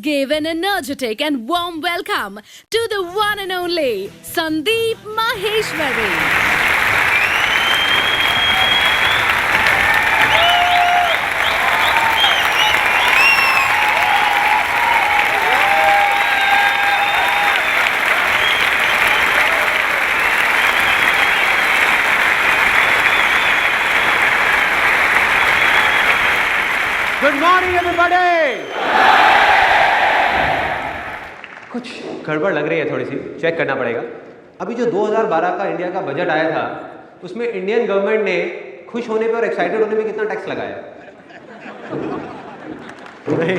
give an energetic and warm welcome to the one and only Sandeep Maheshwari. Good morning everybody. कुछ गड़बड़ लग रही है, थोड़ी सी चेक करना पड़ेगा। अभी जो 2012 का इंडिया का बजट आया था उसमें इंडियन गवर्नमेंट ने खुश होने पे और एक्साइटेड होने पे कितना टैक्स लगाया? नहीं।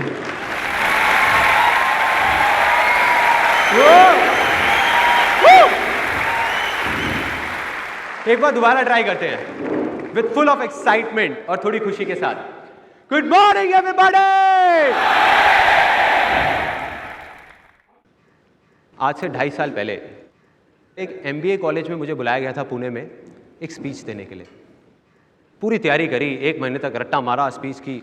एक बार दोबारा ट्राई करते हैं विद फुल ऑफ एक्साइटमेंट और थोड़ी खुशी के साथ। Good morning everybody. आज से 2.5 साल पहले एक MBA कॉलेज में मुझे बुलाया गया था पुणे में एक स्पीच देने के लिए। पूरी तैयारी करी, 1 महीने तक रट्टा मारा स्पीच की।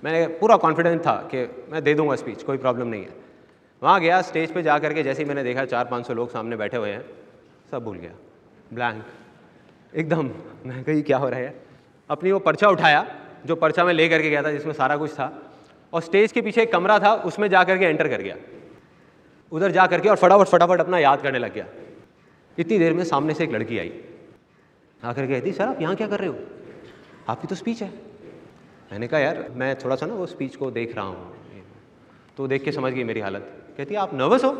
मैंने पूरा कॉन्फिडेंट था कि मैं दे दूंगा स्पीच, कोई प्रॉब्लम नहीं है। वहाँ गया, स्टेज पे जा करके जैसे ही मैंने देखा 400-500 लोग सामने बैठे हुए हैं, सब भूल गया, ब्लैंक एकदम। मैं कही क्या हो रहा है। अपनी वो पर्चा उठाया जो पर्चा में ले करके गया था जिसमें सारा कुछ था, और स्टेज के पीछे एक कमरा था उसमें जा करके एंटर कर गया। उधर जा करके और फटाफट अपना याद करने लग गया। इतनी देर में सामने से एक लड़की आई, आकर कहती सर आप यहाँ क्या कर रहे हो, आपकी तो स्पीच है। मैंने कहा यार मैं थोड़ा सा ना वो स्पीच को देख रहा हूँ। तो देख के समझ गई मेरी हालत। कहती आप नर्वस हो?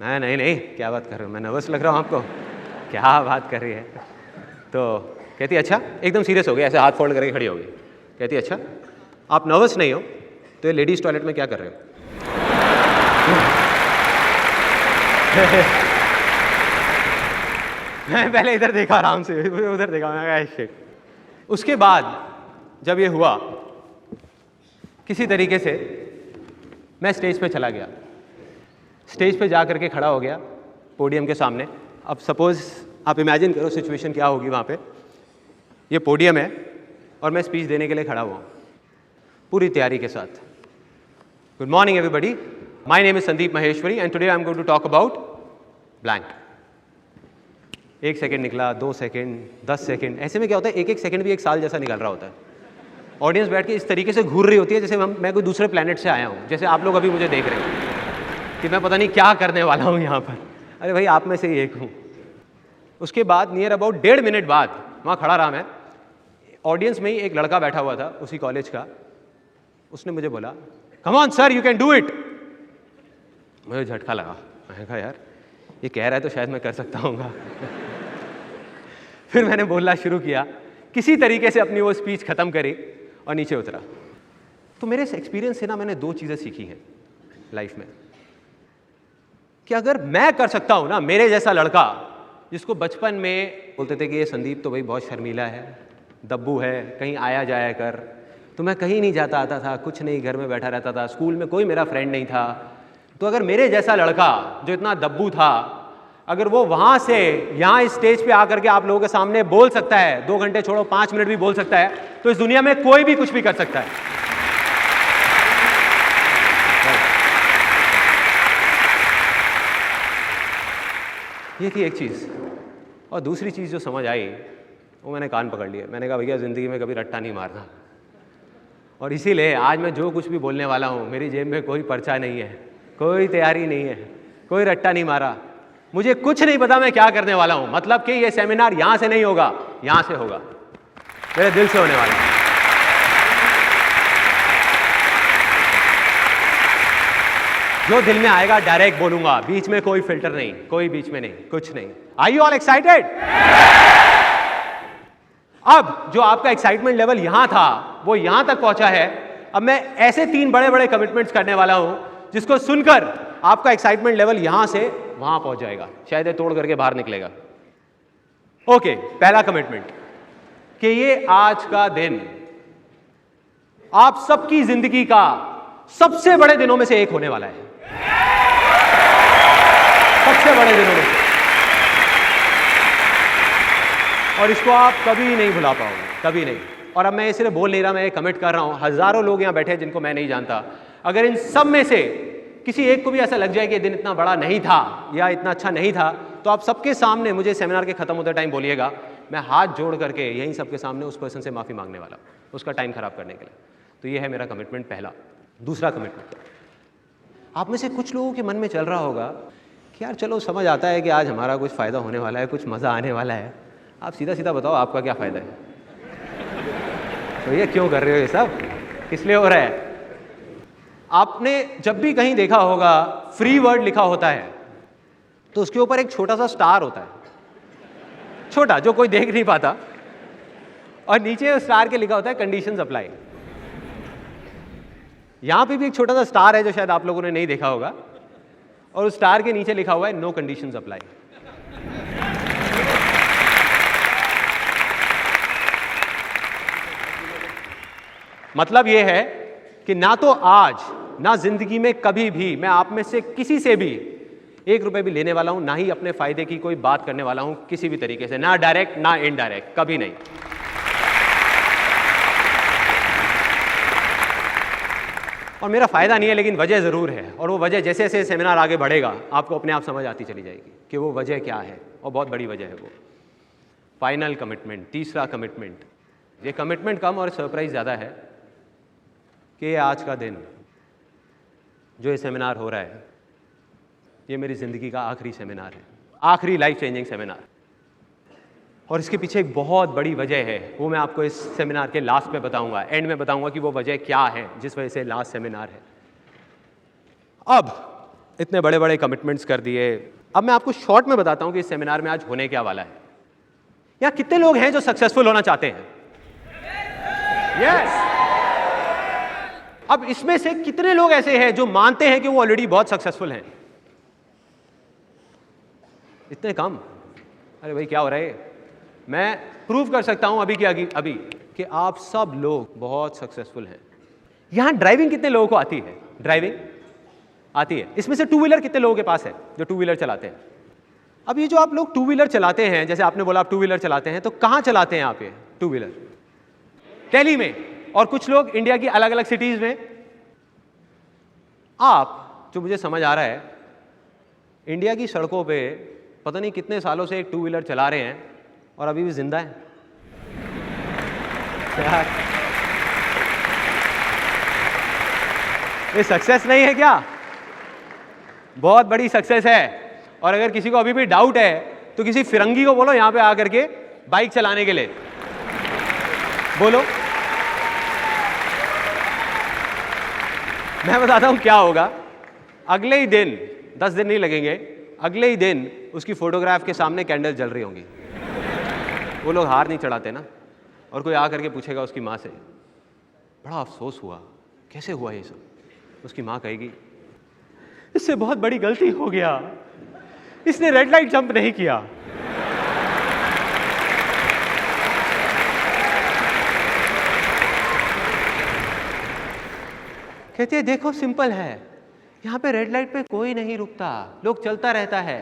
मैं नहीं क्या बात कर रहे हो, मैं नर्वस लग रहा हूँ आपको? क्या बात कर रही है। तो कहती अच्छा, एकदम सीरियस हो गई, ऐसे हाथ फोल्ड करके खड़ी हो गई। कहती अच्छा आप नर्वस नहीं हो तो ये लेडीज टॉयलेट में क्या कर रहे हो? मैं पहले इधर देखा आराम से, उधर देखा, मैं कहा शिट। उसके बाद जब ये हुआ किसी तरीके से मैं स्टेज पे चला गया। स्टेज पे जा करके खड़ा हो गया पोडियम के सामने। अब सपोज आप इमेजिन करो सिचुएशन क्या होगी वहाँ पे। ये पोडियम है और मैं स्पीच देने के लिए खड़ा हुआ पूरी तैयारी के साथ। Good morning everybody, my name is Sandeep Maheshwari and today I am going to talk about blank. 1 second निकला, 2 सेकेंड, 10 सेकेंड, ऐसे में क्या होता है 1-1 सेकेंड भी 1 साल जैसा निकल रहा होता है। ऑडियंस बैठ के इस तरीके से घूर रही होती है जैसे मैं कोई दूसरे प्लेनेट से आया हूँ, जैसे आप लोग अभी मुझे देख रहे हो कि मैं पता नहीं क्या करने वाला हूँ यहाँ पर। अरे भाई आप में से ही एक हूँ। उसके बाद नियर अबाउट 1.5 मिनट बाद वहाँ खड़ा रहा मैं। ऑडियंस में ही एक लड़का बैठा हुआ था उसी कॉलेज का। उसने मुझे बोला come on sir you can do it. मुझे झटका लगा। मैंने कहा यार ये कह रहा है तो शायद मैं कर सकता हूँगा। फिर मैंने बोलना शुरू किया, किसी तरीके से अपनी वो स्पीच ख़त्म करी और नीचे उतरा। तो मेरे इस एक्सपीरियंस से ना मैंने 2 चीज़ें सीखी हैं लाइफ में कि अगर मैं कर सकता हूँ ना, मेरे जैसा लड़का जिसको बचपन में बोलते थे कि ये संदीप तो भाई बहुत शर्मीला है, दब्बू है, कहीं आया जाया कर, तो मैं कहीं नहीं जाता आता था, कुछ नहीं, घर में बैठा रहता था, स्कूल में कोई मेरा फ्रेंड नहीं था। तो अगर मेरे जैसा लड़का जो इतना दब्बू था, अगर वो वहाँ से यहाँ इस स्टेज पे आकर के आप लोगों के सामने बोल सकता है, 2 घंटे छोड़ो 5 मिनट भी बोल सकता है, तो इस दुनिया में कोई भी कुछ भी कर सकता है। ये थी एक चीज़। और दूसरी चीज़ जो समझ आई वो मैंने कान पकड़ लिया। मैंने कहा भैया ज़िंदगी में कभी रट्टा नहीं मारना। और इसीलिए आज मैं जो कुछ भी बोलने वाला हूँ, मेरी जेब में कोई पर्चा नहीं है, कोई तैयारी नहीं है, कोई रट्टा नहीं मारा। मुझे कुछ नहीं पता मैं क्या करने वाला हूँ। मतलब कि ये सेमिनार यहाँ से नहीं होगा, यहाँ से होगा, मेरे दिल से होने वाला है। जो दिल में आएगा डायरेक्ट बोलूंगा, बीच में कोई फिल्टर नहीं, कोई बीच में नहीं, कुछ नहीं। Are you all excited? अब जो आपका एक्साइटमेंट लेवल यहां था वो यहां तक पहुंचा है। अब मैं ऐसे 3 बड़े कमिटमेंट्स करने वाला हूं जिसको सुनकर आपका एक्साइटमेंट लेवल यहां से वहां पहुंच जाएगा, शायद ये तोड़ करके बाहर निकलेगा। ओके, पहला कमिटमेंट कि ये आज का दिन आप सबकी जिंदगी का सबसे बड़े दिनों में से एक होने वाला है। सबसे बड़े दिनों में से। और इसको आप कभी नहीं भुला पाओगे, कभी नहीं। और अब मैं ये सिर्फ बोल नहीं रहा, मैं ये कमिट कर रहा हूं। हजारों लोग यहां बैठे हैं जिनको मैं नहीं जानता। अगर इन सब में से किसी एक को भी ऐसा लग जाए कि दिन इतना बड़ा नहीं था या इतना अच्छा नहीं था, तो आप सबके सामने मुझे सेमिनार के खत्म होते टाइम बोलिएगा, मैं हाथ जोड़ करके यहीं सबके सामने उस पर्सन से माफ़ी मांगने वाला हूँ उसका टाइम खराब करने के लिए। तो ये है मेरा कमिटमेंट पहला। दूसरा कमिटमेंट, आप में से कुछ लोगों के मन में चल रहा होगा कि यार चलो समझ आता है कि आज हमारा कुछ फ़ायदा होने वाला है, कुछ मज़ा आने वाला है, आप सीधा सीधा बताओ आपका क्या फ़ायदा है? तो ये क्यों कर रहे हो ये सब, किस लिए हो रहा है? आपने जब भी कहीं देखा होगा फ्री वर्ड लिखा होता है तो उसके ऊपर एक छोटा सा स्टार होता है, छोटा, जो कोई देख नहीं पाता, और नीचे उस स्टार के लिखा होता है कंडीशंस अप्लाई। यहां पे भी एक छोटा सा स्टार है जो शायद आप लोगों ने नहीं देखा होगा, और उस स्टार के नीचे लिखा हुआ है नो कंडीशंस अप्लाई। मतलब यह है कि ना तो आज ना जिंदगी में कभी भी मैं आप में से किसी से भी 1 रुपए भी लेने वाला हूं, ना ही अपने फायदे की कोई बात करने वाला हूं किसी भी तरीके से, ना डायरेक्ट ना इनडायरेक्ट, कभी नहीं। और मेरा फायदा नहीं है, लेकिन वजह जरूर है, और वो वजह जैसे जैसे सेमिनार आगे बढ़ेगा आपको अपने आप समझ आती चली जाएगी कि वो वजह क्या है, और बहुत बड़ी वजह है वो। फाइनल कमिटमेंट, तीसरा कमिटमेंट। ये कमिटमेंट कम और सरप्राइज ज़्यादा है कि ये आज का दिन जो ये सेमिनार हो रहा है, ये मेरी ज़िंदगी का आखिरी सेमिनार है, आखिरी लाइफ चेंजिंग सेमिनार। और इसके पीछे एक बहुत बड़ी वजह है, वो मैं आपको इस सेमिनार के लास्ट में बताऊंगा, एंड में बताऊंगा कि वो वजह क्या है जिस वजह से लास्ट सेमिनार है। अब इतने बड़े बड़े कमिटमेंट्स कर दिए, अब मैं आपको शॉर्ट में बताता हूं कि इस सेमिनार में आज होने क्या वाला है। यहाँ कितने लोग हैं जो सक्सेसफुल होना चाहते हैं? यस। अब इसमें से कितने लोग ऐसे हैं जो मानते हैं कि वो ऑलरेडी बहुत सक्सेसफुल हैं? इतने कम। अरे भाई क्या हो रहा है? मैं प्रूव कर सकता हूं अभी कि आप सब लोग बहुत सक्सेसफुल हैं। यहां ड्राइविंग कितने लोगों को आती है? ड्राइविंग आती है। इसमें से टू व्हीलर कितने लोगों के पास है जो टू व्हीलर चलाते हैं? अब ये जो आप लोग टू व्हीलर चलाते हैं, जैसे आपने बोला आप टू व्हीलर चलाते हैं, तो कहां चलाते हैं आप ये टू व्हीलर? दिल्ली में, और कुछ लोग इंडिया की अलग अलग सिटीज में। आप, जो मुझे समझ आ रहा है, इंडिया की सड़कों पे पता नहीं कितने सालों से एक टू व्हीलर चला रहे हैं और अभी भी जिंदा है यार। ये सक्सेस नहीं है क्या? बहुत बड़ी सक्सेस है। और अगर किसी को अभी भी डाउट है तो किसी फिरंगी को बोलो यहां पे आकर के बाइक चलाने के लिए, बोलो। मैं बताता हूं क्या होगा। अगले ही दिन, 10 दिन नहीं लगेंगे, अगले ही दिन उसकी फोटोग्राफ के सामने कैंडल जल रही होंगी। वो लोग हार नहीं चढ़ाते ना। और कोई आ करके पूछेगा उसकी माँ से, बड़ा अफसोस हुआ, कैसे हुआ ये सब? उसकी माँ कहेगी, इससे बहुत बड़ी गलती हो गया, इसने रेड लाइट जंप नहीं किया। कहती है देखो सिंपल है, यहां पे रेड लाइट पे कोई नहीं रुकता, लोग चलता रहता है।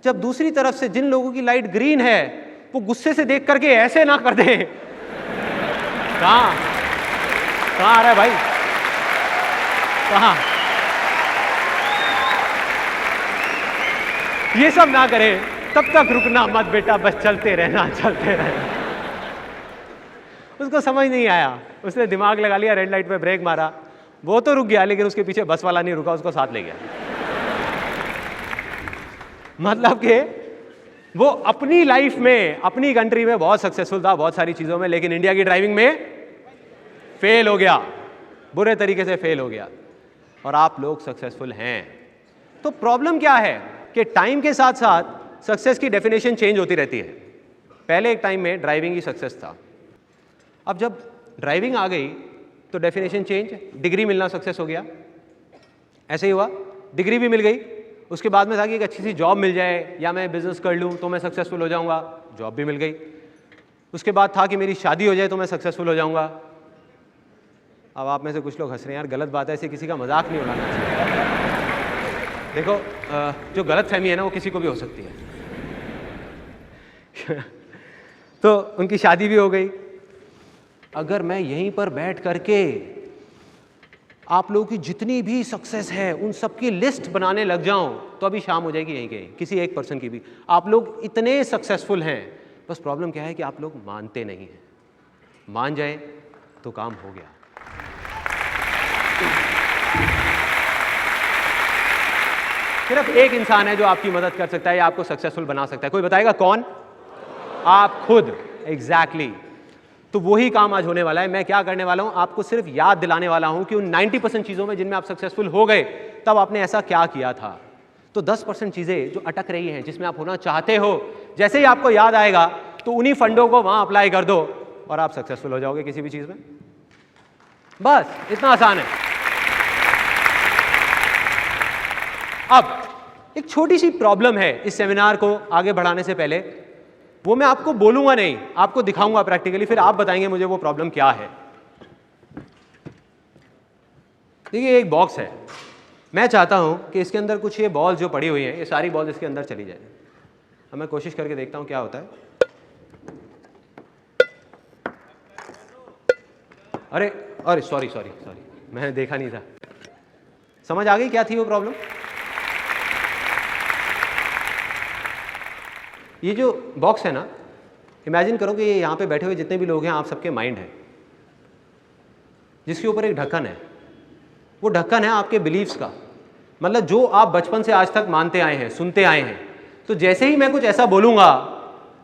जब दूसरी तरफ से जिन लोगों की लाइट ग्रीन है वो गुस्से से देख करके ऐसे ना कर दे। कहां आ रहा है भाई? कहां? ये सब ना करे, तब तक रुकना मत बेटा, बस चलते रहना, चलते रहना। उसको समझ नहीं आया, उसने दिमाग लगा लिया, रेड लाइट पे ब्रेक मारा, वो तो रुक गया, लेकिन उसके पीछे बस वाला नहीं रुका, उसको साथ ले गया। मतलब कि वो अपनी लाइफ में, अपनी कंट्री में बहुत सक्सेसफुल था बहुत सारी चीजों में, लेकिन इंडिया की ड्राइविंग में फेल हो गया, बुरे तरीके से फेल हो गया। और आप लोग सक्सेसफुल हैं। तो प्रॉब्लम क्या है कि टाइम के साथ साथ सक्सेस की डेफिनेशन चेंज होती रहती है। पहले एक टाइम में ड्राइविंग ही सक्सेस था, अब जब ड्राइविंग आ गई तो डेफिनेशन चेंज, डिग्री मिलना सक्सेस हो गया। ऐसे ही हुआ, डिग्री भी मिल गई, उसके बाद में था कि एक अच्छी सी जॉब मिल जाए या मैं बिजनेस कर लूँ तो मैं सक्सेसफुल हो जाऊँगा, जॉब भी मिल गई। उसके बाद था कि मेरी शादी हो जाए तो मैं सक्सेसफुल हो जाऊँगा। अब आप में से कुछ लोग हंस रहे हैं, यार गलत बात है, ऐसे किसी का मजाक नहीं उड़ाना चाहिए। देखो जो गलत फहमी है ना वो किसी को भी हो सकती है। तो उनकी शादी भी हो गई। अगर मैं यहीं पर बैठ करके आप लोगों की जितनी भी सक्सेस है उन सब की लिस्ट बनाने लग जाऊं तो अभी शाम हो जाएगी यहीं कहीं, किसी एक पर्सन की भी। आप लोग इतने सक्सेसफुल हैं, बस प्रॉब्लम क्या है कि आप लोग मानते नहीं हैं। मान जाए तो काम हो गया। सिर्फ एक इंसान है जो आपकी मदद कर सकता है या आपको सक्सेसफुल बना सकता है। कोई बताएगा कौन? आप खुद। एग्जैक्टली। तो वही काम आज होने वाला है। मैं क्या करने वाला हूं, आपको सिर्फ याद दिलाने वाला हूं कि उन 90% चीजों में जिनमें आप सक्सेसफुल हो गए तब आपने ऐसा क्या किया था। तो 10% चीजें जो अटक रही हैं, जिसमें आप होना चाहते हो, जैसे ही आपको याद आएगा तो उन्हीं फंडों को वहां अप्लाई कर दो और आप सक्सेसफुल हो जाओगे किसी भी चीज में। बस इतना आसान है। अब एक छोटी सी प्रॉब्लम है इस सेमिनार को आगे बढ़ाने से पहले, वो मैं आपको बोलूंगा नहीं, आपको दिखाऊंगा प्रैक्टिकली, फिर आप बताएंगे मुझे वो प्रॉब्लम क्या है। देखिए एक बॉक्स है, मैं चाहता हूं कि इसके अंदर कुछ ये बॉल जो पड़ी हुई हैं, ये सारी बॉल इसके अंदर चली जाए। अब मैं कोशिश करके देखता हूं क्या होता है। अरे अरे सॉरी सॉरी सॉरी, मैंने देखा नहीं था। समझ आ गई क्या थी वो प्रॉब्लम? ये जो बॉक्स है ना, इमेजिन करो कि ये यहाँ पे बैठे हुए जितने भी लोग हैं आप सबके माइंड है, जिसके ऊपर एक ढक्कन है। वो ढक्कन है आपके बिलीव्स का, मतलब जो आप बचपन से आज तक मानते आए हैं, सुनते आए हैं। तो जैसे ही मैं कुछ ऐसा बोलूँगा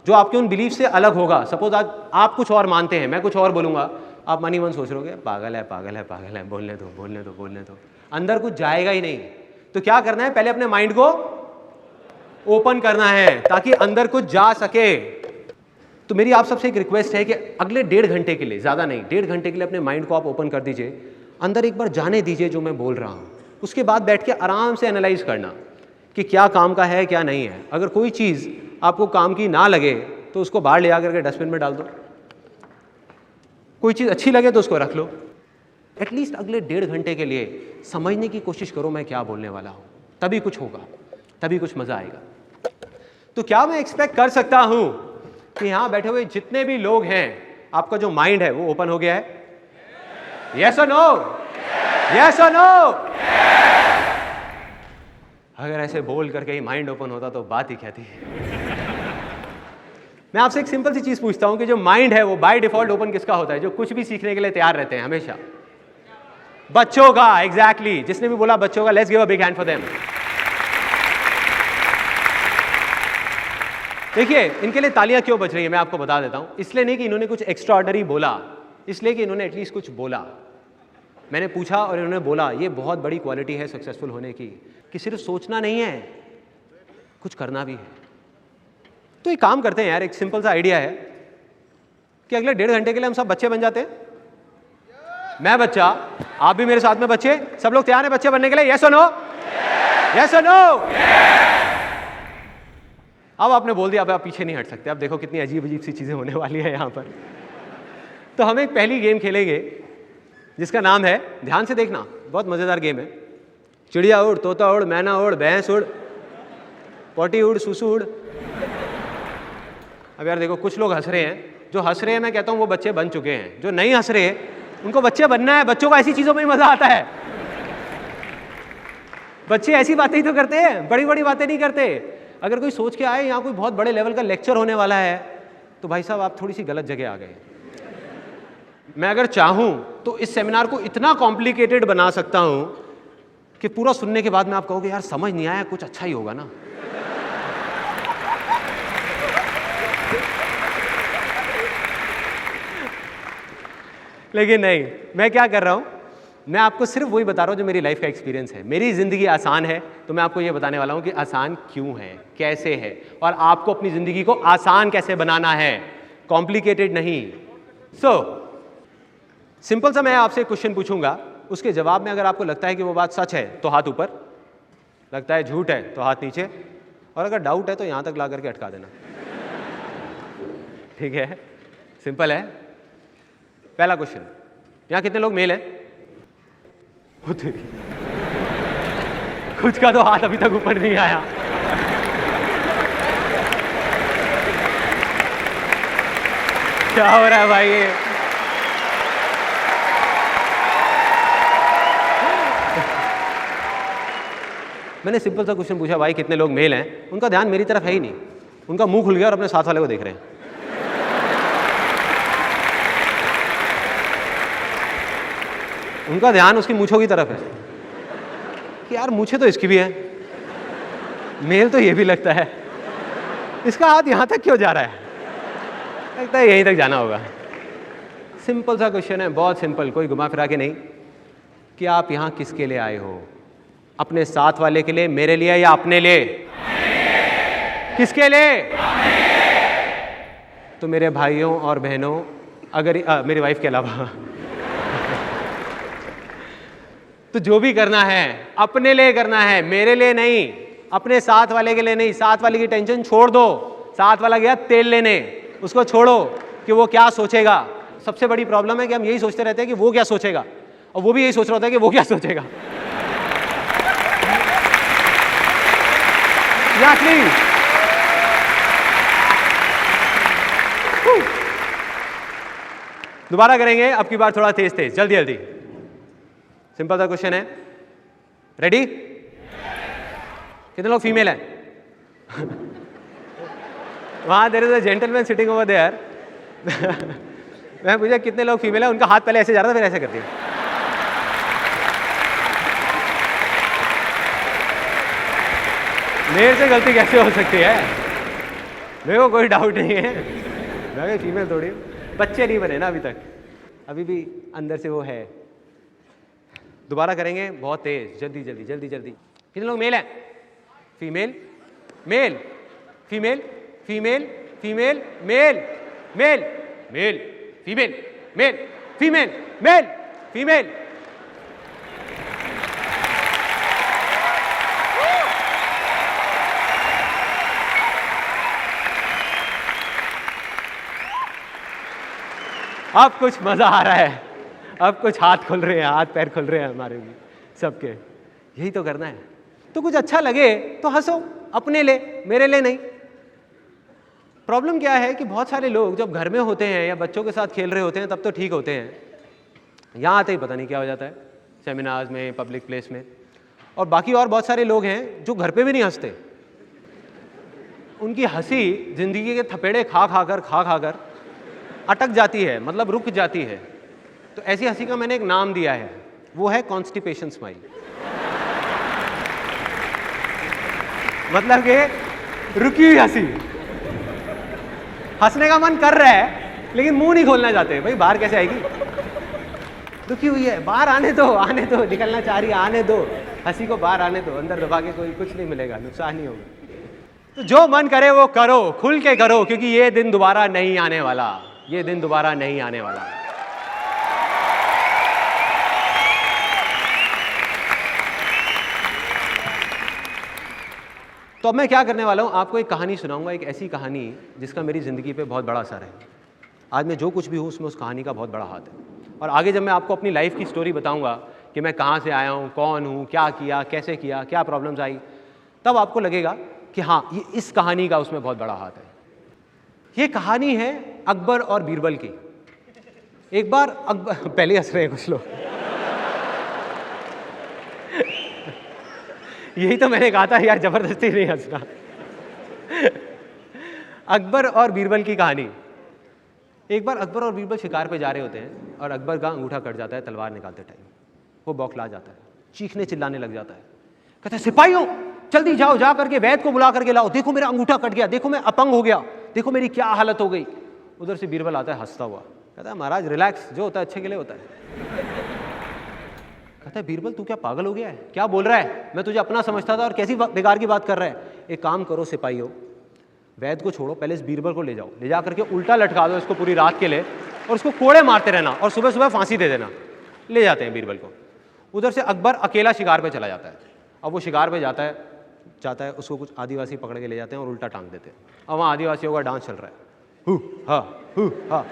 जो आपके उन बिलीव से अलग होगा, सपोज आज आप कुछ और मानते हैं, मैं कुछ और बोलूँगा, आप मन ही मन सोच रहे हो पागल है पागल है पागल है, बोलने दो बोलने दो बोलने दो, अंदर कुछ जाएगा ही नहीं। तो क्या करना है, पहले अपने माइंड को ओपन करना है ताकि अंदर कुछ जा सके। तो मेरी आप सबसे एक रिक्वेस्ट है कि अगले 1.5 घंटे के लिए, ज़्यादा नहीं, 1.5 घंटे के लिए अपने माइंड को आप ओपन कर दीजिए, अंदर एक बार जाने दीजिए जो मैं बोल रहा हूँ। उसके बाद बैठ के आराम से एनालाइज करना कि क्या काम का है क्या नहीं है। अगर कोई चीज़ आपको काम की ना लगे तो उसको बाहर ले आकर के डस्टबिन में डाल दो, कोई चीज़ अच्छी लगे तो उसको रख लो। एटलीस्ट अगले 1.5 घंटे के लिए समझने की कोशिश करो मैं क्या बोलने वाला हूँ, तभी कुछ होगा, तभी कुछ मज़ा आएगा। तो क्या मैं एक्सपेक्ट कर सकता हूं कि यहां बैठे हुए जितने भी लोग हैं, आपका जो माइंड है वो ओपन हो गया है? यस और नो? यस और नो? अगर ऐसे बोल करके ही माइंड ओपन होता तो बात ही क्या थी। मैं आपसे एक सिंपल सी चीज पूछता हूं कि जो माइंड है वो बाय डिफॉल्ट ओपन किसका होता है? जो कुछ भी सीखने के लिए तैयार रहते हैं हमेशा, बच्चों का। एग्जैक्टली, जिसने भी बोला बच्चों का, let's give a big hand for them. देखिए इनके लिए तालियां क्यों बज रही है मैं आपको बता देता हूं। इसलिए नहीं कि इन्होंने कुछ एक्स्ट्रा ऑर्डिनरी बोला, इसलिए कि इन्होंने एटलीस्ट कुछ बोला। मैंने पूछा और इन्होंने बोला। ये बहुत बड़ी क्वालिटी है सक्सेसफुल होने की, कि सिर्फ सोचना नहीं है, कुछ करना भी है। तो एक काम करते हैं यार, एक सिंपल सा आइडिया है कि अगले 1.5 घंटे के लिए हम सब बच्चे बन जाते हैं। मैं बच्चा, आप भी मेरे साथ में बच्चे, सब लोग तैयार हैं बच्चे बनने के लिए? यस और नो? यस और नो? अब आपने बोल दिया, अब आप पीछे नहीं हट सकते। अब देखो कितनी अजीब अजीब सी चीज़ें होने वाली हैं यहाँ पर। तो हम एक पहली गेम खेलेंगे जिसका नाम है, ध्यान से देखना, बहुत मज़ेदार गेम है। चिड़िया उड़, तोता उड़, मैना उड़, भैंस उड़, पोटी उड़, सुसु उड़। अब यार देखो कुछ लोग हंस रहे हैं, जो हंस रहे हैं मैं कहता हूँ वो बच्चे बन चुके हैं, जो नहीं हंस रहे उनको बच्चे बनना है। बच्चों को ऐसी चीज़ों में ही मज़ा आता है। बच्चे ऐसी बातें ही तो करते हैं, बड़ी बड़ी बातें नहीं करते। अगर कोई सोच के आए यहाँ कोई बहुत बड़े लेवल का लेक्चर होने वाला है, तो भाई साहब आप थोड़ी सी गलत जगह आ गए। मैं अगर चाहूँ तो इस सेमिनार को इतना कॉम्प्लिकेटेड बना सकता हूँ कि पूरा सुनने के बाद में आप कहोगे यार समझ नहीं आया, कुछ अच्छा ही होगा ना। लेकिन नहीं, मैं क्या कर रहा हूँ, मैं आपको सिर्फ वही बता रहा हूँ जो मेरी लाइफ का एक्सपीरियंस है। मेरी ज़िंदगी आसान है तो मैं आपको ये बताने वाला हूँ कि आसान क्यों है, कैसे है, और आपको अपनी ज़िंदगी को आसान कैसे बनाना है, कॉम्प्लिकेटेड नहीं। सिंपल सा मैं आपसे एक क्वेश्चन पूछूंगा, उसके जवाब में अगर आपको लगता है कि वो बात सच है तो हाथ ऊपर, लगता है झूठ है तो हाथ नीचे, और अगर डाउट है तो यहाँ तक ला करके अटका देना। ठीक है, सिंपल है। पहला क्वेश्चन, यहाँ कितने लोग मेल हैं? कुछ का तो हाथ अभी तक ऊपर नहीं आया। क्या हो रहा है भाई ये? मैंने सिंपल सा क्वेश्चन पूछा, भाई कितने लोग मेल हैं? उनका ध्यान मेरी तरफ है ही नहीं, उनका मुंह खुल गया और अपने साथ वाले को देख रहे हैं। उनका ध्यान उसकी मूंछों की तरफ है कि यार मूंछें तो इसकी भी है, मेल तो ये भी लगता है, इसका हाथ यहाँ तक क्यों जा रहा है? लगता है यहीं तक जाना होगा। सिंपल सा क्वेश्चन है, बहुत सिंपल, कोई घुमा फिरा के नहीं, कि आप यहाँ किसके लिए आए हो? अपने साथ वाले के लिए, मेरे लिए, या अपने लिए? किसके लिए? तो मेरे भाइयों और बहनों, अगर मेरी वाइफ के अलावा तो जो भी करना है अपने लिए करना है, मेरे लिए नहीं, अपने साथ वाले के लिए नहीं। साथ वाले की टेंशन छोड़ दो, साथ वाला गया तेल लेने, उसको छोड़ो कि वो क्या सोचेगा। सबसे बड़ी प्रॉब्लम है कि हम यही सोचते रहते हैं कि वो क्या सोचेगा, और वो भी यही सोच रहा होता है कि वो क्या सोचेगा। दोबारा करेंगे, अब की बार थोड़ा तेज तेज, जल्दी जल्दी। सिंपल सा क्वेश्चन है, रेडी? कितने लोग फीमेल हैं? वहां there is a gentleman sitting over there. मैं पूछा कितने लोग फीमेल हैं, उनका हाथ पहले ऐसे जा रहा था, फिर ऐसे करती है। मेरे से गलती कैसे हो सकती है? मेरे को कोई डाउट नहीं है, मैं फीमेल थोड़ी हूँ। बच्चे नहीं बने ना अभी तक, अभी भी अंदर से वो है। दोबारा करेंगे, बहुत तेज, जल्दी जल्दी जल्दी जल्दी। कितने लोग मेल हैं? Female, male, female, female, female, male, male, male, female, male, female, male, female. अब कुछ मजा आ रहा है, अब कुछ हाथ खुल रहे हैं, हाथ पैर खुल रहे हैं हमारे भी सबके। यही तो करना है। तो कुछ अच्छा लगे तो हंसो, अपने लिए, मेरे लिए नहीं। प्रॉब्लम क्या है कि बहुत सारे लोग जब घर में होते हैं या बच्चों के साथ खेल रहे होते हैं तब तो ठीक होते हैं, यहाँ आते ही पता नहीं क्या हो जाता है, सेमिनार्स में, पब्लिक प्लेस में। और बाकी और बहुत सारे लोग हैं जो घर पे भी नहीं हंसते, उनकी हंसी जिंदगी के थपेड़े खा खाकर अटक जाती है, मतलब रुक जाती है। तो ऐसी हंसी का मैंने एक नाम दिया है, वो है कॉन्स्टिपेशन स्माइल। मतलब कि रुकी हुई हंसी, हंसने का मन कर रहा है लेकिन मुंह नहीं खोलना चाहते। भाई बाहर कैसे आएगी? दुखी हुई है, बाहर आने दो, निकलना चाह रही है, आने दो, हंसी को बाहर आने दो, अंदर दबा के कोई कुछ नहीं मिलेगा, नुकसान नहीं होगा। तो जो मन करे वो करो, खुल के करो, क्योंकि ये दिन दोबारा नहीं आने वाला, ये दिन दोबारा नहीं आने वाला। तो अब मैं क्या करने वाला हूं, आपको एक कहानी सुनाऊंगा, एक ऐसी कहानी जिसका मेरी जिंदगी पे बहुत बड़ा असर है। आज मैं जो कुछ भी हूं उसमें उस कहानी का बहुत बड़ा हाथ है। और आगे जब मैं आपको अपनी लाइफ की स्टोरी बताऊंगा कि मैं कहां से आया हूं, कौन हूं, क्या किया, कैसे किया, क्या प्रॉब्लम्स आई, तब आपको लगेगा कि हाँ, ये इस कहानी का उसमें बहुत बड़ा हाथ है। ये कहानी है अकबर और बीरबल की। एक बार अकबर, पहले हंस रहे हैं कुछ लोग। यही तो मैंने कहा था यार, जबरदस्ती नहीं हंसना। अकबर और बीरबल की कहानी। एक बार अकबर और बीरबल शिकार पे जा रहे होते हैं और अकबर का अंगूठा कट जाता है तलवार निकालते टाइम। वो बौखला जाता है, चीखने चिल्लाने लग जाता है, कहता है सिपाहियों जल्दी जाओ, जा करके वैद्य को बुला करके लाओ, देखो मेरा अंगूठा कट गया, देखो मैं अपंग हो गया, देखो मेरी क्या हालत हो गई। उधर से बीरबल आता है हंसता हुआ, कहता है महाराज रिलैक्स, जो होता है अच्छे के लिए होता है। कहता है बीरबल तू क्या पागल हो गया है, क्या बोल रहा है, मैं तुझे अपना समझता था और कैसी बेकार की बात कर रहा है। एक काम करो सिपाहियों, वैद्य को छोड़ो, पहले इस बीरबल को ले जाओ, ले जा करके उल्टा लटका दो इसको पूरी रात के लिए और उसको कोड़े मारते रहना और सुबह सुबह फांसी दे देना। ले जाते हैं बीरबल को। उधर से अकबर अकेला शिकार पे चला जाता है। अब वो शिकार पे जाता है, उसको कुछ आदिवासी पकड़ के ले जाते हैं और उल्टा टांग देते हैं। अब वहाँ आदिवासियों का डांस चल रहा है, हु हा।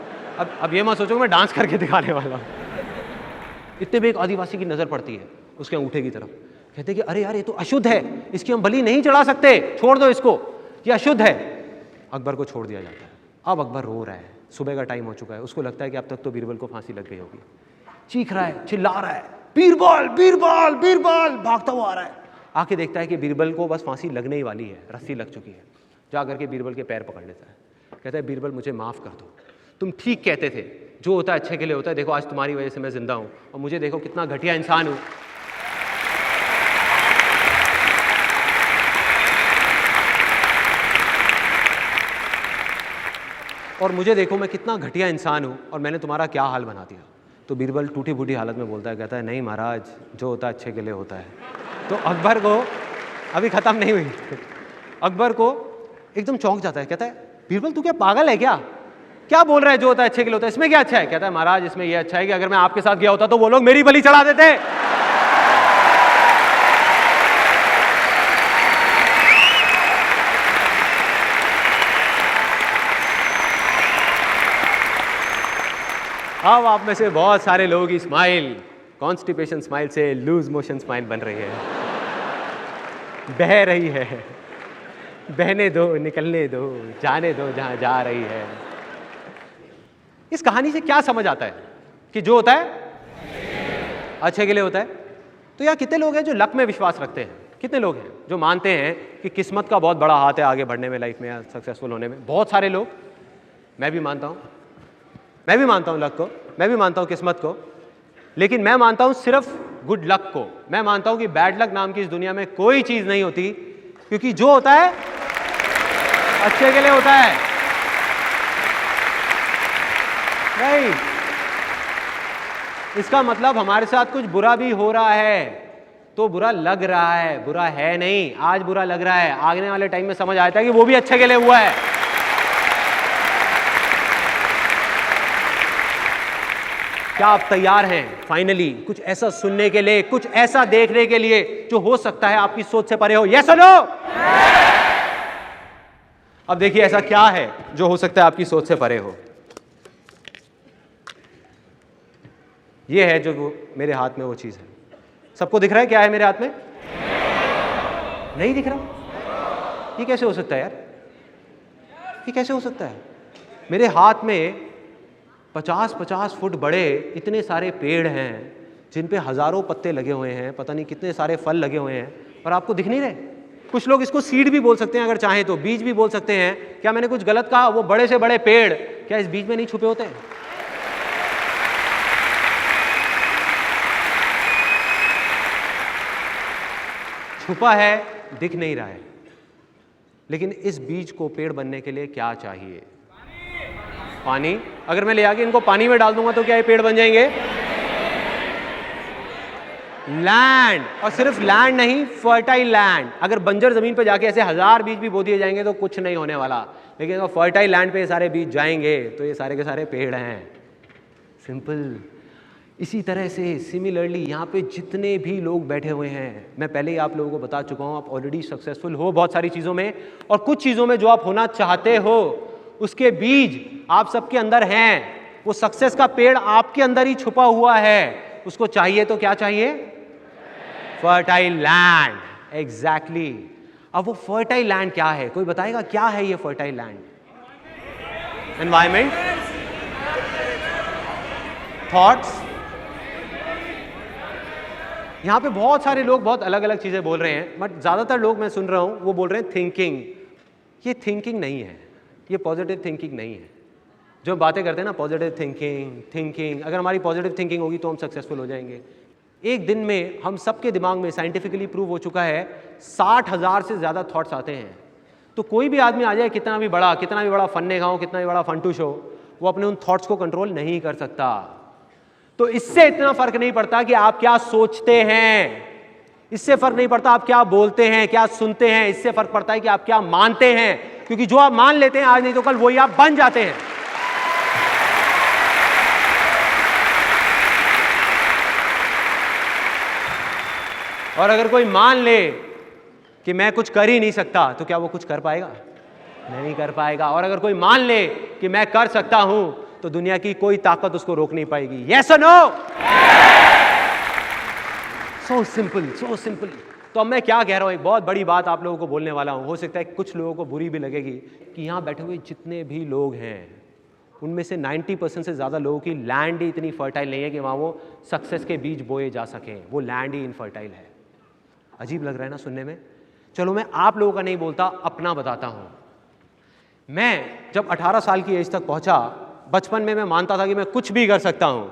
अब ये मत सोचो मैं डांस करके दिखाने वाला हूँ। इतने में एक आदिवासी की नज़र पड़ती है उसके अंगूठे की तरफ, कहते कि अरे यार ये तो अशुद्ध है, इसकी हम बलि नहीं चढ़ा सकते, छोड़ दो इसको, ये अशुद्ध है। अकबर को छोड़ दिया जाता है। अब अकबर रो रहा है, सुबह का टाइम हो चुका है, उसको लगता है कि अब तक तो बीरबल को फांसी लग गई होगी। चीख रहा है, चिल्ला रहा है, बीरबल बीरबल बीरबल, भागता हुआ आ रहा है। आके देखता है कि बीरबल को बस फांसी लगने ही वाली है, रस्सी लग चुकी है। जा करके बीरबल के पैर पकड़ लेता है, कहता है बीरबल मुझे माफ़ कर दो, तुम ठीक कहते थे, जो होता है अच्छे के लिए होता है, देखो आज तुम्हारी वजह से मैं जिंदा हूँ और मुझे देखो कितना घटिया इंसान हूँ। और मुझे देखो मैं कितना घटिया इंसान हूँ और मैंने तुम्हारा क्या हाल बना दिया। तो बीरबल टूटी फूटी हालत में बोलता है, कहता है नहीं महाराज, जो होता है अच्छे के लिए होता है। तो अकबर को अभी ख़त्म नहीं हुई, अकबर को एकदम चौंक जाता है, कहता है बीरबल तू क्या पागल है क्या बोल रहा है, जो होता है अच्छे के लिए होता है, इसमें क्या अच्छा है? कहता है महाराज इसमें यह अच्छा है कि अगर मैं आपके साथ गया होता तो वो लोग मेरी बलि चढ़ा देते। अब आप में से बहुत सारे लोगों की स्माइल कॉन्स्टिपेशन स्माइल से लूज मोशन स्माइल बन रही है, बह रही है। बहने दो, निकलने दो, जाने दो जहां जा रही है। इस कहानी से क्या समझ आता है कि जो होता है अच्छे के लिए होता है। तो यहाँ कितने लोग हैं जो लक में विश्वास रखते हैं? कितने लोग हैं जो मानते हैं कि किस्मत का बहुत बड़ा हाथ है आगे बढ़ने में, लाइफ में सक्सेसफुल होने में? बहुत सारे लोग, मैं भी मानता हूँ लक को, मैं भी मानता हूँ किस्मत को, लेकिन मैं मानता हूँ सिर्फ गुड लक को। मैं मानता हूँ कि बैड लक नाम की इस दुनिया में कोई चीज नहीं होती, क्योंकि जो होता है अच्छे के लिए होता है। नहीं, इसका मतलब हमारे साथ कुछ बुरा भी हो रहा है तो बुरा लग रहा है, बुरा है नहीं। आज बुरा लग रहा है, आगने वाले टाइम में समझ आता है कि वो भी अच्छे के लिए हुआ है। क्या आप तैयार हैं फाइनली कुछ ऐसा सुनने के लिए, कुछ ऐसा देखने के लिए जो हो सकता है आपकी सोच से परे हो? यस और नो? अब देखिए ऐसा क्या है जो हो सकता है आपकी सोच से परे हो। ये है जो वो मेरे हाथ में वो चीज है। सबको दिख रहा है क्या है मेरे हाथ में? नहीं दिख रहा? ये कैसे हो सकता है यार? ये कैसे हो सकता है? मेरे हाथ में 50-50 फुट बड़े इतने सारे पेड़ हैं जिन पे हजारों पत्ते लगे हुए हैं, पता नहीं कितने सारे फल लगे हुए हैं, और आपको दिख नहीं रहे। कुछ लोग इसको सीड भी बोल सकते हैं, अगर चाहें तो बीज भी बोल सकते हैं। क्या मैंने कुछ गलत कहा? वो बड़े से बड़े पेड़ क्या इस बीज में नहीं छुपे होते हैं? छुपा है, दिख नहीं रहा है। लेकिन इस बीज को पेड़ बनने के लिए क्या चाहिए? पानी। अगर मैं ले आके इनको पानी में डाल दूंगा तो क्या ये पेड़ बन जाएंगे? लैंड, और सिर्फ लैंड नहीं, फर्टाइल लैंड। अगर बंजर जमीन पे जाके ऐसे 1000 बीज भी बो दिए जाएंगे तो कुछ नहीं होने वाला, लेकिन अगर फर्टाइल लैंड पे ये सारे बीज जाएंगे तो ये सारे के सारे पेड़ हैं। सिंपल। इसी तरह से सिमिलरली यहाँ पे जितने भी लोग बैठे हुए हैं, मैं पहले ही आप लोगों को बता चुका हूँ, आप ऑलरेडी सक्सेसफुल हो बहुत सारी चीज़ों में, और कुछ चीज़ों में जो आप होना चाहते हो उसके बीज आप सबके अंदर हैं। वो सक्सेस का पेड़ आपके अंदर ही छुपा हुआ है। उसको चाहिए तो क्या चाहिए? Fertile land. एग्जैक्टली। अब वो फर्टाइल लैंड क्या है? कोई बताएगा क्या है ये फर्टाइल लैंड? Environment, thoughts. यहां पे बहुत सारे लोग बहुत अलग अलग चीजें बोल रहे हैं, बट ज्यादातर लोग मैं सुन रहा हूं वो बोल रहे हैं थिंकिंग। ये थिंकिंग नहीं है, ये पॉजिटिव थिंकिंग नहीं है। जो हम बातें करते हैं ना, पॉजिटिव थिंकिंग, अगर हमारी पॉजिटिव थिंकिंग होगी तो हम सक्सेसफुल हो जाएंगे। एक दिन में हम सबके दिमाग में साइंटिफिकली प्रूव हो चुका है 60,000 से ज़्यादा थॉट्स आते हैं। तो कोई भी आदमी आ जाए, कितना भी बड़ा फन्ने का हो, कितना भी बड़ा फंटूश हो, वो अपने उन थॉट्स को कंट्रोल नहीं कर सकता। तो इससे इतना फर्क नहीं पड़ता कि आप क्या सोचते हैं, इससे फर्क नहीं पड़ता आप क्या बोलते हैं, क्या सुनते हैं, इससे फर्क पड़ता है कि आप क्या मानते हैं। क्योंकि जो आप मान लेते हैं आज नहीं तो कल वही आप बन जाते हैं। और अगर कोई मान ले कि मैं कुछ कर ही नहीं सकता तो क्या वो कुछ कर पाएगा? नहीं कर पाएगा। और अगर कोई मान ले कि मैं कर सकता हूं तो दुनिया की कोई ताकत उसको रोक नहीं पाएगी। यस और no? So simple, so simple. तो अब मैं क्या कह रहा हूं, एक बहुत बड़ी बात आप लोगों को बोलने वाला हूं। हो सकता है कुछ लोगों को बुरी भी लगेगी कि यहां बैठे हुए जितने भी लोग हैं उनमें से 90% से ज़्यादा लोगों की लैंड ही इतनी फर्टाइल नहीं है कि वहाँ वो सक्सेस के बीज बोए जा सकें। वो लैंड ही इनफर्टाइल है। अजीब लग रहा है ना सुनने में? चलो मैं आप लोगों का नहीं बोलता, अपना बताता हूँ। मैं जब 18 साल की एज तक पहुँचा, बचपन में मैं मानता था कि मैं कुछ भी कर सकता हूँ,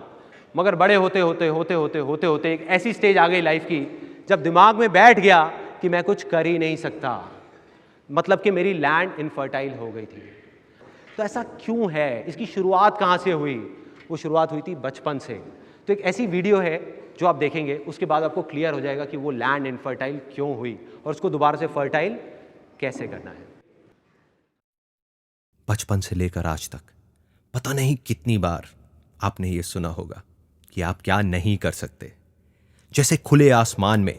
मगर बड़े होते होते एक ऐसी स्टेज आ गई लाइफ की जब दिमाग में बैठ गया कि मैं कुछ कर ही नहीं सकता। मतलब कि मेरी लैंड इनफर्टाइल हो गई थी। तो ऐसा क्यों है? इसकी शुरुआत कहाँ से हुई? वो शुरुआत हुई थी बचपन से। तो एक ऐसी वीडियो है जो आप देखेंगे, उसके बाद आपको क्लियर हो जाएगा कि वो लैंड इनफर्टाइल क्यों हुई और उसको दोबारा से फर्टाइल कैसे करना है। बचपन से लेकर आज तक पता नहीं कितनी बार आपने ये सुना होगा कि आप क्या नहीं कर सकते। जैसे खुले आसमान में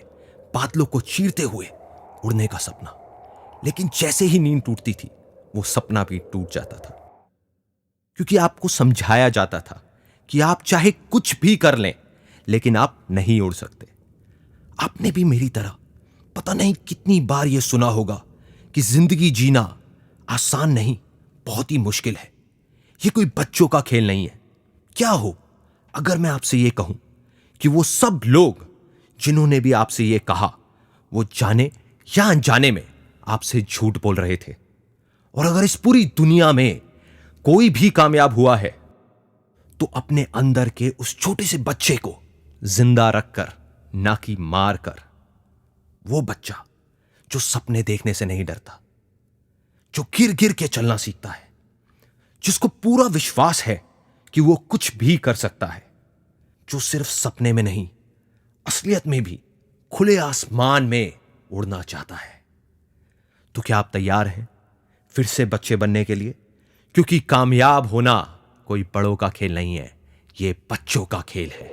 बादलों को चीरते हुए उड़ने का सपना, लेकिन जैसे ही नींद टूटती थी वो सपना भी टूट जाता था, क्योंकि आपको समझाया जाता था कि आप चाहे कुछ भी कर लें लेकिन आप नहीं उड़ सकते। आपने भी मेरी तरह पता नहीं कितनी बार यह सुना होगा कि जिंदगी जीना आसान नहीं, बहुत ही मुश्किल है, ये कोई बच्चों का खेल नहीं है। क्या हो अगर मैं आपसे यह कहूं कि वो सब लोग जिन्होंने भी आपसे यह कहा वो जाने या अनजाने में आपसे झूठ बोल रहे थे, और अगर इस पूरी दुनिया में कोई भी कामयाब हुआ है तो अपने अंदर के उस छोटे से बच्चे को जिंदा रखकर, ना कि मार कर। वो बच्चा जो सपने देखने से नहीं डरता, जो गिर गिर के चलना सीखता है, जिसको पूरा विश्वास है कि वो कुछ भी कर सकता है, जो सिर्फ सपने में नहीं असलियत में भी खुले आसमान में उड़ना चाहता है। तो क्या आप तैयार हैं फिर से बच्चे बनने के लिए? क्योंकि कामयाब होना कोई बड़ों का खेल नहीं है, ये बच्चों का खेल है।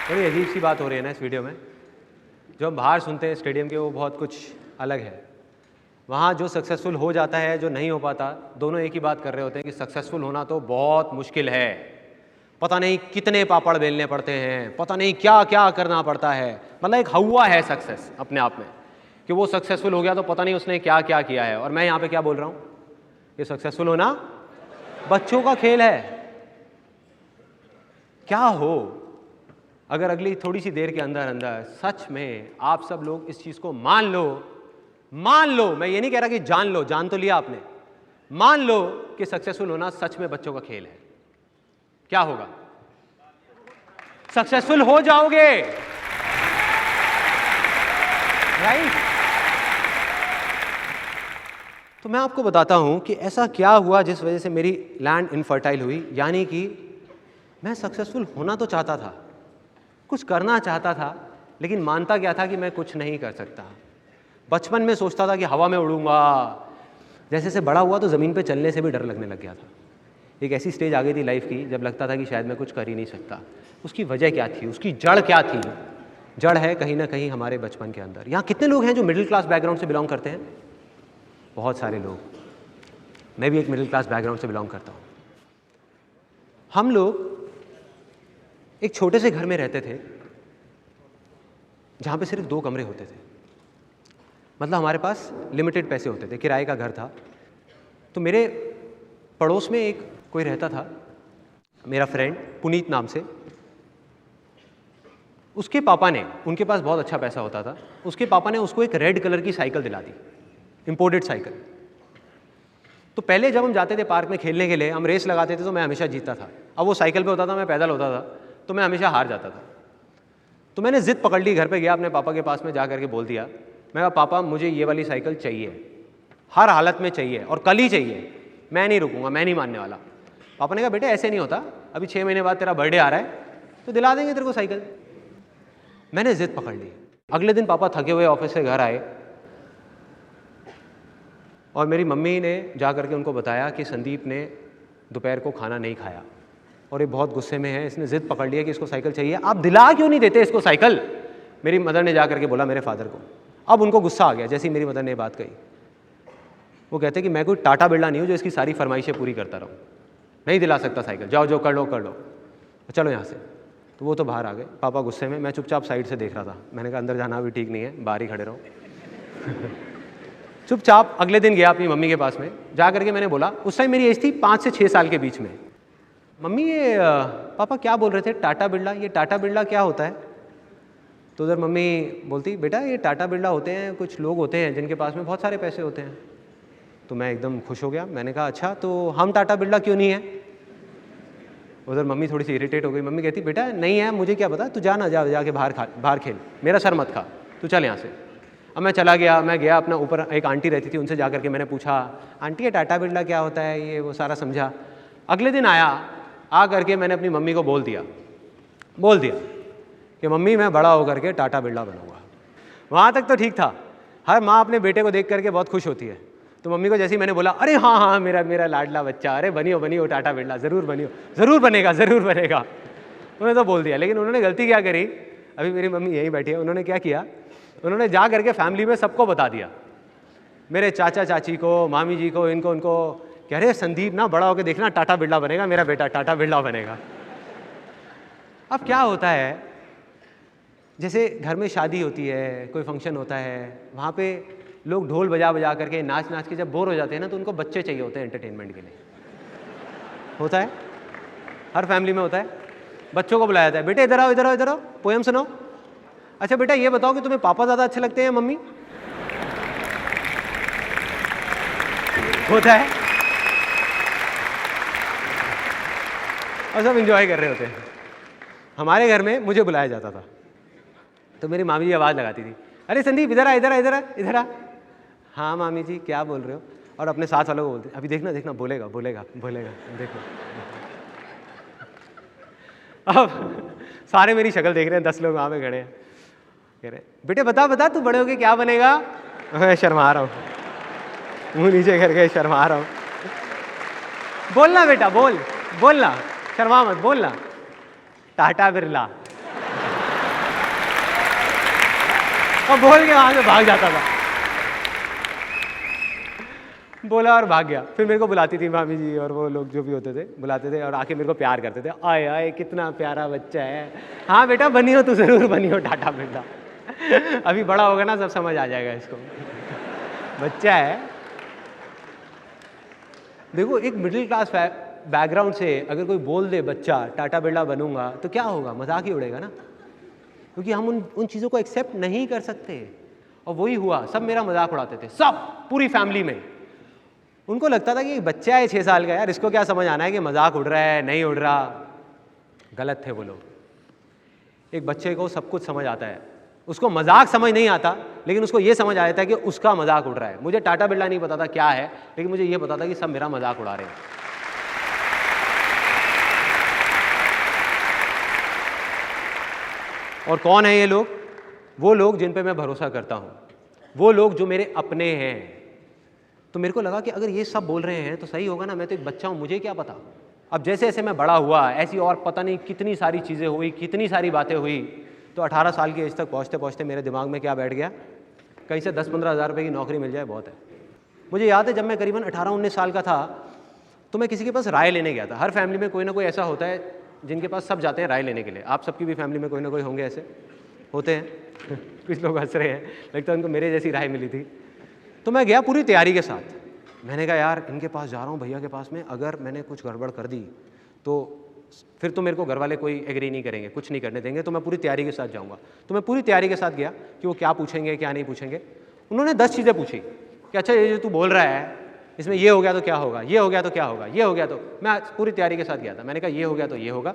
बड़ी अजीब सी बात हो रही है ना इस वीडियो में। जो हम बाहर सुनते हैं स्टेडियम के, वो बहुत कुछ अलग है। वहाँ जो सक्सेसफुल हो जाता है, जो नहीं हो पाता, दोनों एक ही बात कर रहे होते हैं कि सक्सेसफुल होना तो बहुत मुश्किल है, पता नहीं कितने पापड़ बेलने पड़ते हैं, पता नहीं क्या क्या करना पड़ता है। मतलब एक हवा है सक्सेस अपने आप में, कि वो सक्सेसफुल हो गया तो पता नहीं उसने क्या क्या किया है। और मैं यहाँ पे क्या बोल रहा हूँ, ये सक्सेसफुल होना बच्चों का खेल है। क्या हो अगर अगली थोड़ी सी देर के अंदर अंदर सच में आप सब लोग इस चीज़ को मान लो, मैं ये नहीं कह रहा कि जान लो, जान तो लिया आपने, मान लो कि सक्सेसफुल होना सच में बच्चों का खेल है। क्या होगा? सक्सेसफुल हो जाओगे, राइट? तो मैं आपको बताता हूं कि ऐसा क्या हुआ जिस वजह से मेरी लैंड इनफर्टाइल हुई। यानी कि मैं सक्सेसफुल होना तो चाहता था, कुछ करना चाहता था, लेकिन मानता क्या था कि मैं कुछ नहीं कर सकता। बचपन में सोचता था कि हवा में उड़ूंगा। जैसे जैसे बड़ा हुआ तो ज़मीन पे चलने से भी डर लगने लग गया था। एक ऐसी स्टेज आ गई थी लाइफ की जब लगता था कि शायद मैं कुछ कर ही नहीं सकता। उसकी वजह क्या थी? उसकी जड़ क्या थी? जड़ है कहीं ना कहीं हमारे बचपन के अंदर। यहाँ कितने लोग हैं जो मिडिल क्लास बैकग्राउंड से बिलोंग करते हैं? बहुत सारे लोग। मैं भी एक मिडिल क्लास बैकग्राउंड से बिलोंग करता हूँ। हम लोग एक छोटे से घर में रहते थे जहाँ पे सिर्फ 2 कमरे होते थे। मतलब हमारे पास लिमिटेड पैसे होते थे, किराए का घर था। तो मेरे पड़ोस में एक कोई रहता था, मेरा फ्रेंड पुनीत नाम से। उसके पापा ने, उनके पास बहुत अच्छा पैसा होता था, उसके पापा ने उसको एक रेड कलर की साइकिल दिला दी, इंपोर्टेड साइकिल। तो पहले जब हम जाते थे पार्क में खेलने के लिए, हम रेस लगाते थे तो मैं हमेशा जीतता था। अब वो साइकिल पे होता था, मैं पैदल होता था, तो मैं हमेशा हार जाता था। तो मैंने जिद पकड़ ली, घर पे गया अपने पापा के पास में, जा करके बोल दिया, मैं कहा पापा मुझे ये वाली साइकिल चाहिए, हर हालत में चाहिए और कल ही चाहिए, मैं नहीं रुकूंगा, मैं नहीं मानने वाला। पापा ने कहा बेटे ऐसे नहीं होता, अभी 6 महीने बाद तेरा बर्थडे आ रहा है तो दिला देंगे तेरे को साइकिल। मैंने जिद पकड़ ली। अगले दिन पापा थके हुए ऑफिस से घर आए और मेरी मम्मी ने जा करके उनको बताया कि संदीप ने दोपहर को खाना नहीं खाया और ये बहुत गुस्से में है, इसने जिद पकड़ लिया कि इसको साइकिल चाहिए, आप दिला क्यों नहीं देते इसको साइकिल? मेरी मदर ने जा करके बोला मेरे फादर को। अब उनको गुस्सा आ गया जैसे ही मेरी मदर ने बात कही। वो कहते कि मैं कोई टाटा बिरला नहीं हूँ जो इसकी सारी फरमाइशें पूरी करता रहूँ, नहीं दिला सकता साइकिल, जाओ जो कर लो, चलो यहाँ से। तो वो तो बाहर आ गए, पापा गुस्से में। मैं चुपचाप साइड से देख रहा था। मैंने कहा अंदर जाना भी ठीक नहीं है, बाहर ही खड़े रहो। चुपचाप अगले दिन गया अपनी मम्मी के पास में, जा करके मैंने बोला, उस टाइम मेरी एज थी 5 से 6 साल के बीच में, मम्मी ये पापा क्या बोल रहे थे टाटा बिरला, ये टाटा बिरला क्या होता है? तो उधर मम्मी बोलती, बेटा ये टाटा बिरला होते हैं, कुछ लोग होते हैं जिनके पास में बहुत सारे पैसे होते हैं। तो मैं एकदम खुश हो गया, मैंने कहा अच्छा तो हम टाटा बिरला क्यों नहीं है? उधर मम्मी थोड़ी सी इरिटेट हो गई, मम्मी कहती बेटा नहीं है, मुझे क्या पता, तू जाके बाहर खेल, मेरा सर मत खा, तू चल यहाँ से। अब मैं चला गया, मैं गया अपना, ऊपर एक आंटी रहती थी, उनसे जा करके मैंने पूछा, आंटी ये टाटा बिरला क्या होता है, ये वो सारा समझा। अगले दिन आया, आ करके मैंने अपनी मम्मी को बोल दिया कि मम्मी मैं बड़ा होकर के टाटा बिरला बनूंगा। वहाँ तक तो ठीक था, हर माँ अपने बेटे को देख करके बहुत खुश होती है। तो मम्मी को जैसे ही मैंने बोला, अरे हाँ हाँ मेरा लाडला बच्चा, अरे बनियो टाटा बिरला, ज़रूर बनेगा। उन्होंने तो बोल दिया, लेकिन उन्होंने गलती क्या करी, अभी मेरी मम्मी यहीं बैठी है, उन्होंने क्या किया, उन्होंने जा करके फैमिली में सबको बता दिया, मेरे चाचा चाची को, मामी जी को, इनको उनको, कह रहे संदीप ना बड़ा होकर देखना टाटा बिरला बनेगा, मेरा बेटा टाटा बिरला बनेगा। अब क्या होता है, जैसे घर में शादी होती है, कोई फंक्शन होता है, वहाँ पे लोग ढोल बजा करके नाच के जब बोर हो जाते हैं ना, तो उनको बच्चे चाहिए होते हैं एंटरटेनमेंट के लिए। होता है, हर फैमिली में होता है, बच्चों को बुलाया जाता है, बेटे इधर आओ, पोएम सुनो। अच्छा बेटा ये बताओ कि तुम्हें पापा ज़्यादा अच्छे लगते हैं या मम्मी? होता है, और सब इंजॉय कर रहे होते हैं। हमारे घर में मुझे बुलाया जाता था, तो मेरी मामी जी आवाज़ लगाती थी, अरे संदीप इधर आ। हाँ मामी जी क्या बोल रहे हो? और अपने साथ वालों को बोलते, अभी देखना बोलेगा, देखो। अब सारे मेरी शक्ल देख रहे हैं, 10 लोग वहाँ पे खड़े हैं, कह रहे बेटे बता तू बड़े होके क्या बनेगा? मैं शर्मा रहा हूँ, मुँह नीचे करके शर्मा रहा हूँ। बोलना बेटा, बोलना, शर्मा मत, बोलना टाटा बिरला। और बोल के वहाँ से भाग जाता था, बोला और भाग गया। फिर मेरे को बुलाती थी मामी जी और वो लोग जो भी होते थे, बुलाते थे और आके मेरे को प्यार करते थे, आए कितना प्यारा बच्चा है, हाँ बेटा बनियो, तू ज़रूर बनियो टाटा बिरला। अभी बड़ा होगा ना, सब समझ आ जाएगा इसको, बच्चा है। देखो एक मिडिल क्लास बैकग्राउंड से अगर कोई बोल दे बच्चा टाटा बिरला बनूंगा, तो क्या होगा, मजाक ही उड़ेगा ना, क्योंकि हम उन चीज़ों को एक्सेप्ट नहीं कर सकते। और वही हुआ, सब मेरा मजाक उड़ाते थे, सब पूरी फैमिली में। उनको लगता था कि बच्चा है 6 साल का, यार इसको क्या समझ आना है कि मजाक उड़ रहा है नहीं उड़ रहा। गलत थे वो लोग। एक बच्चे को सब कुछ समझ आता है, उसको मजाक समझ नहीं आता, लेकिन उसको ये समझ आ जाता है कि उसका मजाक उड़ रहा है। मुझे टाटा बिरला नहीं पता था क्या है, लेकिन मुझे ये पता था कि सब मेरा मजाक उड़ा रहे हैं। और कौन है ये लोग? वो लोग जिन पे मैं भरोसा करता हूँ, वो लोग जो मेरे अपने हैं। तो मेरे को लगा कि अगर ये सब बोल रहे हैं तो सही होगा ना, मैं तो एक बच्चा हूँ, मुझे क्या पता। अब जैसे जैसे मैं बड़ा हुआ, ऐसी और पता नहीं कितनी सारी चीज़ें हुई, कितनी सारी बातें हुई। तो 18 साल की एज तक पहुँचते पहुँचते मेरे दिमाग में क्या बैठ गया, कहीं से 10-15 हज़ार रुपये की नौकरी मिल जाए बहुत है। मुझे याद है जब मैं करीबन 18-19 साल का था, तो मैं किसी के पास राय लेने गया था। हर फैमिली में कोई ना कोई ऐसा होता है जिनके पास सब जाते हैं राय लेने के लिए। आप सबकी भी फैमिली में कोई ना कोई होंगे, ऐसे होते हैं। कुछ लोग हंस रहे हैं, लगता है उनको मेरे जैसी राय मिली थी। तो मैं गया पूरी तैयारी के साथ। मैंने कहा यार इनके पास जा रहा हूँ, भैया के पास में, अगर मैंने कुछ गड़बड़ कर दी तो फिर तो मेरे को घर वाले कोई एग्री नहीं करेंगे, कुछ नहीं करने देंगे, तो मैं पूरी तैयारी के साथ जाऊँगा। तो मैं पूरी तैयारी के साथ गया कि वो क्या पूछेंगे क्या नहीं पूछेंगे। उन्होंने 10 चीज़ें पूछी कि अच्छा ये जो तू बोल रहा है इसमें ये हो गया तो क्या होगा, ये हो गया तो क्या होगा, ये हो गया तो। मैं पूरी तैयारी के साथ गया था। मैंने कहा ये हो गया तो ये होगा,